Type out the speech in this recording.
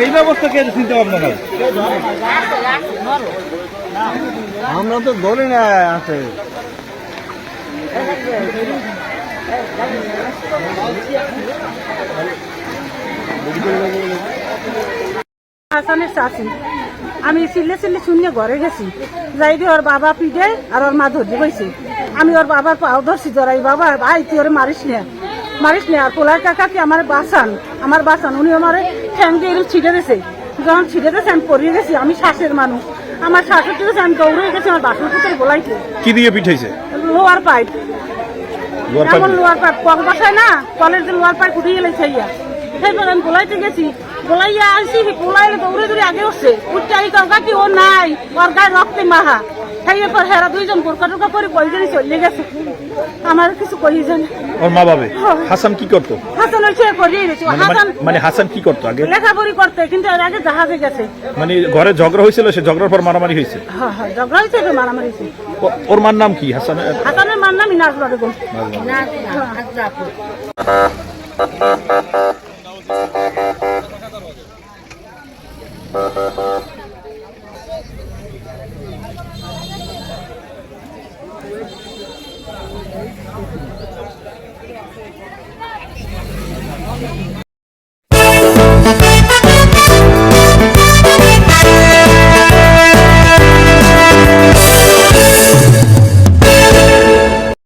এই ব্যবস্থা কে চিন্তা ভাবনা করে? আমরা তো ধরে না আছে হাসানের চাষি আমি চিল্লে শূন্য ঘরে গেছি যাই দিয়ে ওর বাবা পিঠে আর ওর মা ধরতে বইছে। আমি ওর বাবার পাও ধরছি জড়াই, বাবা ভাই তুই ওরে মারিস না আর পোলার কাকাকে আমার বাসান উনি আমার ঠ্যাং দিয়ে এরকম ছিটে দিয়েছে। যখন ছিটে দিয়েছে আমি পড়িয়ে গেছি, আমি শ্বাসের মানুষ, আমার শ্বাসের দিয়েছে, আমি দৌড়ে গেছি আমার বাসন ভিতরে গোলাইছে। কি দিয়ে পিঠাইছে? লোয়ার পাইপ, এমন লোয়ার পাইপ কল বসায় না, কলের যে লোয়ার পাইপ উঠিয়ে গেলে সেইয়া সেইবার আমি গোলাইতে গেছি। গোলাইয়া আসছি গোলাইলে দৌড়ে দৌড়ে আগে উঠছে, উঠতে আই কাকি ও নাই, ওর গায়ে রক্তে মাহা। খাইয়ে পর হেরা দুইজন বোরকা টোরকা করে কয়জনই চলে গেছে, আমার কিছু কইছেন। ওর মা বাবা হাসান কি করতো? হাসান হয়েছে করিয়ে গেছে। মানে হাসান কি করতো আগে? লেখাপড়ি করতে, কিন্তু এর আগে জাহাজে গেছে। মানে ঘরে ঝগড়া হয়েছিল, সে ঝগড়ার পর মারামারি হয়েছে? হ্যাঁ হ্যাঁ ঝগড়া হয়েছে, মারামারি হয়েছে। ওর মার নাম কি? হাসানের মার নাম ইনাজুল বেগম।